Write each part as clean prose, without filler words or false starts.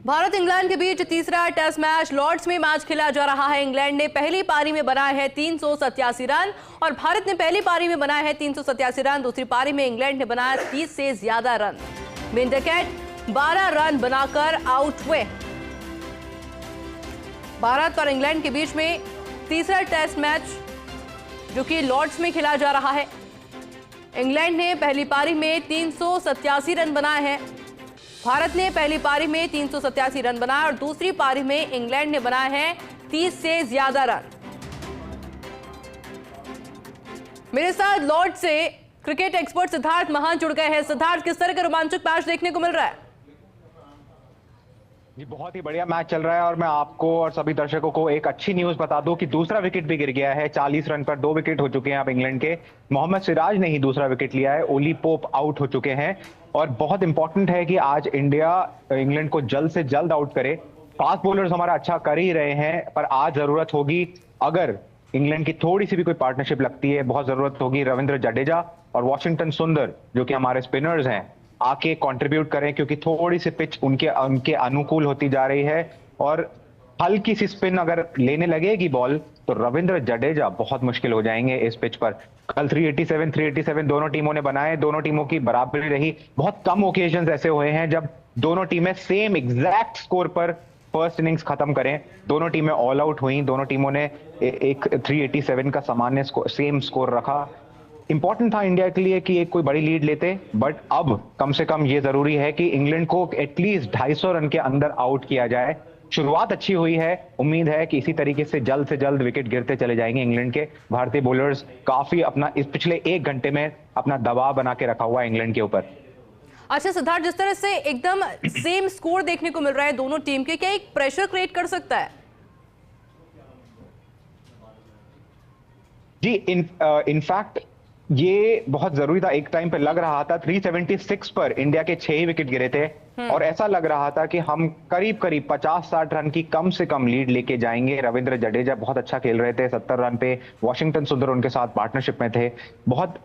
Bharat England के बीच तीसरा test match Lord's में मैच खेला जा रहा है। इंग्लैंड ने पहली पारी में बनाए हैं 387 रन और भारत ने पहली पारी में बनाए हैं 387 रन। दूसरी पारी में इंग्लैंड ने बनाया 30 से ज्यादा रन। बेंटकेट 12 रन बनाकर आउट हुए। भारत और इंग्लैंड के बीच में तीसरा टेस्ट मैच जो कि लॉर्ड्स में खेला जा रहा है। इंग्लैंड ने पहली पारी में 387 रन बनाए हैं। भारत ने पहली पारी में 387 रन बनाए और दूसरी पारी में इंग्लैंड ने बनाए हैं 30 से ज्यादा रन। मेरे साथ लॉर्ड से क्रिकेट एक्सपर्ट सिद्धार्थ महान जुड़ गए हैं। सिद्धार्थ, किस तरह का रोमांचक मैच देखने को मिल रहा है? जी, बहुत ही बढ़िया मैच चल रहा है और मैं आपको और सभी दर्शकों को एक अच्छी न्यूज बता दूं कि दूसरा विकेट भी गिर गया है। 40 रन पर 2 विकेट हो चुके हैं अब इंग्लैंड के। मोहम्मद सिराज ने ही दूसरा विकेट लिया है। ओली पोप आउट हो चुके हैं और बहुत इंपॉर्टेंट है कि आज इंडिया इंग्लैंड को जल्द से जल्द आउट करे। फास्ट बॉलर्स हमारा अच्छा कर ही रहे हैं, पर आज जरूरत होगी, अगर इंग्लैंड की थोड़ी सी भी कोई पार्टनरशिप लगती है, बहुत जरूरत होगी रविंद्र जडेजा और वॉशिंगटन सुंदर जो कि हमारे स्पिनर्स हैं आके कंट्रीब्यूट करें, क्योंकि थोड़ी सी पिच उनके अनुकूल होती जा रही है और हल्की सी स्पिन अगर लेने लगेगी बॉल तो रविंद्र जडेजा बहुत मुश्किल हो जाएंगे इस पिच पर। कल 387 दोनों टीमों ने बनाए, दोनों टीमों की बराबरी रही। बहुत कम ओकेजन्स ऐसे हुए हैं जब दोनों टीमें सेम एग्जैक्ट स्कोर पर फर्स्ट इनिंग्स खत्म करें। दोनों टीमें ऑल आउट हुई, दोनों टीमों ने एक 387 का सामान्य सेम स्कोर रखा। इंपॉर्टेंट था इंडिया के लिए कि एक कोई बड़ी लीड लेते, बट अब कम से कम ये जरूरी है कि इंग्लैंड को एटलीस्ट 250 रन के अंदर आउट किया जाए। शुरुआत अच्छी हुई है, उम्मीद है कि इसी तरीके से जल्द विकेट गिरते चले जाएंगे इंग्लैंड के। भारतीय बॉलर्स काफी अपना इस पिछले 1 घंटे में अपना दबाव बना के रखा हुआ है इंग्लैंड के ऊपर। अच्छा सिद्धार्थ, जिस तरह से एकदम सेम स्कोर देखने को मिल रहा है दोनों टीम के, क्या एक प्रेशर क्रिएट कर सकता है? जी, इनफैक्ट ये बहुत जरूरी था। एक टाइम पे लग रहा था 376 पर इंडिया के 6 ही विकेट गिरे थे और ऐसा लग रहा था कि हम करीब 50-60 रन की कम से कम लीड लेके जाएंगे। रविंद्र जडेजा बहुत अच्छा खेल रहे थे 70 रन पे, वॉशिंगटन सुंदर उनके साथ पार्टनरशिप में थे। बहुत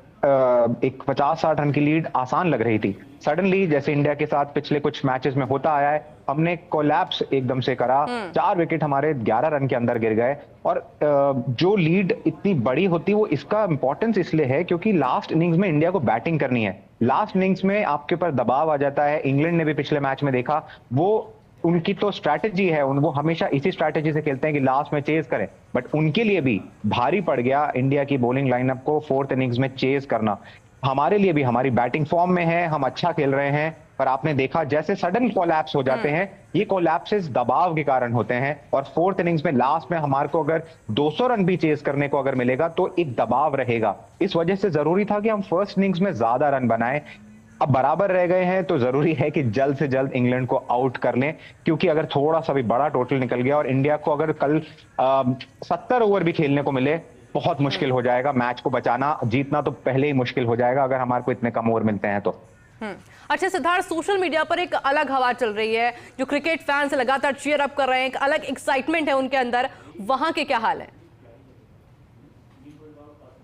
एक 50-60 रन की लीड आसान लग रही थी। सडनली, जैसे इंडिया के साथ पिछले कुछ मैचेस में होता आया है, हमने कोलैप्स एकदम से करा। 4 विकेट हमारे 11 रन के अंदर गिर गए और जो लीड इतनी बड़ी होती वो इसका इंपॉर्टेंस इसलिए है क्योंकि लास्ट इनिंग्स में इंडिया को बैटिंग करनी है। लास्ट इनिंग्स में आपके ऊपर दबाव आ जाता है। इंग्लैंड ने भी पिछले मैच में देखा, वो उनकी तो स्ट्रैटेजी है, वो हमेशा इसी स्ट्रैटेजी से खेलते हैं कि लास्ट में चेज करें, बट उनके लिए भी भारी पड़ गया इंडिया की बॉलिंग लाइनअप को 4th इनिंग्स में चेज करना। हमारे लिए भी, हमारी बैटिंग फॉर्म में है, हम अच्छा खेल रहे हैं, पर आपने देखा जैसे सडन कोलैप्स हो जाते हैं, ये कोलैप्सेस दबाव के कारण होते हैं और 4th इनिंग्स में लास्ट में हमारे को अगर 200 रन भी चेज करने को अगर मिलेगा तो एक दबाव रहेगा। इस वजह से जरूरी था कि हम फर्स्ट इनिंग्स में ज्यादा रन बनाएं। अब बराबर रह गए हैं तो जरूरी है कि जल्द से जल्द इंग्लैंड को आउट कर लें, क्योंकि अगर थोड़ा सा भी बड़ा टोटल निकल गया और इंडिया को अगर कल 70 ओवर भी खेलने को मिले, बहुत मुश्किल हो जाएगा। मैच को बचाना, जीतना तो पहले ही मुश्किल हो जाएगा अगर हमारे को इतने कम ओवर मिलते हैं तो। अच्छा सिद्धार्थ, सोशल मीडिया पर एक अलग हवा चल रही है, जो क्रिकेट फैंस लगातार चीयर अप कर रहे हैं, एक अलग एक्साइटमेंट है उनके अंदर, वहां के क्या हाल है?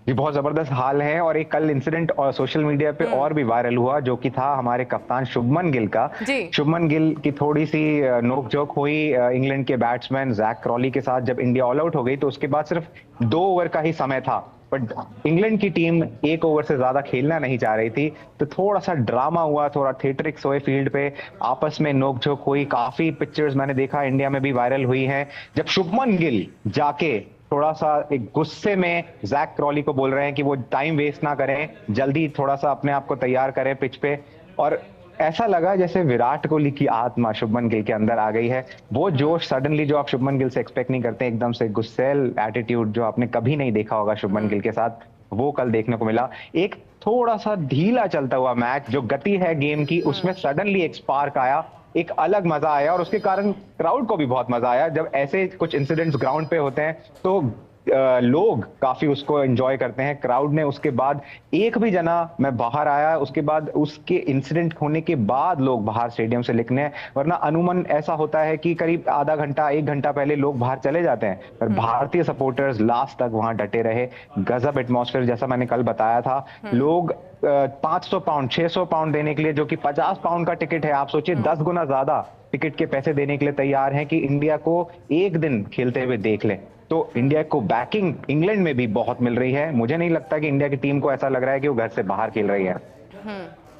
जी, बहुत जबरदस्त हाल है और एक कल इंसिडेंट और सोशल मीडिया पे और भी वायरल हुआ, जो कि था हमारे कप्तान शुभमन गिल का। शुभमन गिल की थोड़ी सी नोकझोंक हुई इंग्लैंड के बैट्समैन जैक क्रॉली के साथ। जब इंडिया ऑल आउट हो गई तो उसके बाद सिर्फ 2 ओवर का ही समय था, बट इंग्लैंड की टीम 1 ओवर से ज्यादा खेलना नहीं चाह रही थी, तो थोड़ा सा ड्रामा हुआ, थोड़ा थिएटरिक्स हुए फील्ड पे, आपस में नोकझोंक हुई। काफी पिक्चर्स मैंने देखा इंडिया में भी वायरल हुई हैं, जब शुभमन गिल जाके थोड़ा सा एक गुस्से में जैक क्रॉली को बोल रहे हैं कि वो टाइम वेस्ट ना करें, जल्दी थोड़ा सा अपने आप को तैयार करें पिच पे। और ऐसा लगा जैसे विराट कोहली की आत्मा शुभमन गिल के अंदर आ गई है। वो जोश सडनली जो आप शुभमन गिल से एक्सपेक्ट नहीं करते, एकदम से गुस्सैल एटीट्यूड जो आपने कभी नहीं देखा होगा शुभमन गिल के साथ, वो कल देखने को मिला। एक थोड़ा सा ढीला चलता हुआ मैच, जो गति है गेम की, उसमें सडनली एक स्पार्क आया, एक अलग मजा आया और उसके कारण क्राउड को भी बहुत मजा आया। जब ऐसे कुछ इंसिडेंट्स ग्राउंड पे होते हैं तो लोग काफी उसको एंजॉय करते हैं, क्राउड ने। उसके बाद एक भी जना मैं बाहर आया उसके बाद, उसके इंसिडेंट होने के बाद लोग बाहर स्टेडियम से निकले, वरना अनुमान ऐसा होता है कि करीब आधा घंटा 1 घंटा पहले लोग बाहर चले जाते हैं। पर भारतीय सपोर्टर्स लास्ट तक वहां डटे रहे। गजब एटमॉस्फेयर, जैसा मैंने कल बताया था। लोग 500 पाउंड 600 पाउंड देने के लिए, जो कि 50 पाउंड का टिकट है, आप सोचिए 10 गुना ज्यादा टिकट के पैसे देने के लिए तैयार हैं कि इंडिया को एक दिन खेलते हुए देख लें। तो इंडिया को बैकिंग इंग्लैंड में भी बहुत मिल रही है। मुझे नहीं लगता कि इंडिया की टीम को ऐसा लग रहा है कि वो घर से बाहर खेल रही है।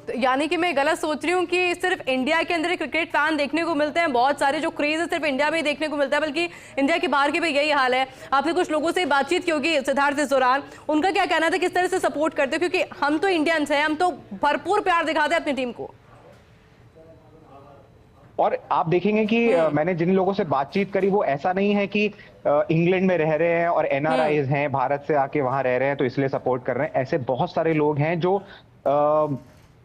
तो यानी कि मैं गलत सोच रही हूँ कि सिर्फ इंडिया के अंदर क्रिकेट फैन देखने को मिलते हैं, बहुत सारे जो क्रेज है सिर्फ इंडिया में ही देखने को मिलता है, बल्कि इंडिया के बाहर के भी यही हाल है। आपने कुछ लोगों से बातचीत की होगी सिद्धार्थ इस दौरान, उनका क्या कहना था, किस तरह से सपोर्ट करते हो? क्योंकि हम तो इंडियंस हैं, हम तो भरपूर प्यार दिखाते हैं अपनी टीम को। और आप देखेंगे कि मैंने जिन लोगों से बातचीत करी, वो ऐसा नहीं है कि इंग्लैंड में रह रहे हैं और एनआरआईज हैं, भारत से आके वहां रह रहे हैं तो इसलिए सपोर्ट कर रहे हैं। ऐसे बहुत सारे लोग हैं जो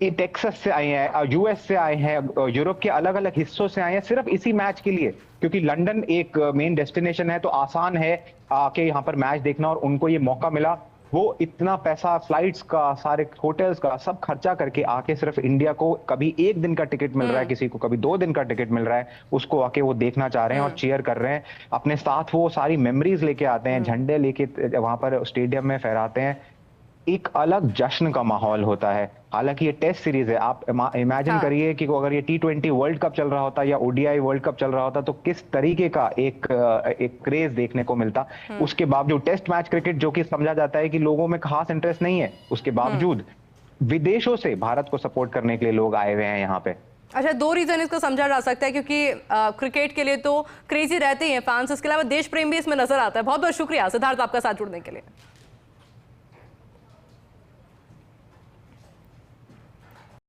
टेक्सास से आए हैं, यूएस से आए हैं, यूरोप के अलग अलग हिस्सों से आए हैं सिर्फ इसी मैच के लिए, क्योंकि लंदन एक मेन डेस्टिनेशन है तो आसान है आके यहाँ पर मैच देखना। और उनको ये मौका मिला, वो इतना पैसा फ्लाइट्स का, सारे होटल्स का सब खर्चा करके आके सिर्फ इंडिया को, कभी 1 दिन का टिकट मिल रहा है किसी को, कभी 2 दिन का टिकट मिल रहा है, उसको आके वो देखना चाह रहे हैं और चीयर कर रहे हैं। अपने साथ वो सारी मेमोरीज लेके आते हैं, झंडे लेके वहां पर स्टेडियम में फहराते हैं। एक अलग जश्न का माहौल होता है। हालांकि ये टेस्ट सीरीज है, आप इमेजिन करिए कि अगर ये T20 वर्ल्ड कप चल रहा होता या ओडीआई वर्ल्ड कप चल रहा होता तो किस तरीके का एक क्रेज देखने को मिलता। उसके बावजूद टेस्ट मैच क्रिकेट, जो कि समझा जाता है कि लोगों में खास इंटरेस्ट नहीं है, उसके बावजूद विदेशों से भारत को सपोर्ट करने के लिए लोग आए हुए हैं यहाँ पे। अच्छा, 2 रीजन इसको समझा जा सकता है, क्योंकि क्रिकेट के लिए तो क्रेजी रहते ही हैं फैंस, इसके अलावा देश प्रेम भी इसमें नजर आता है। बहुत बहुत शुक्रिया सिद्धार्थ आपका साथ जुड़ने के लिए।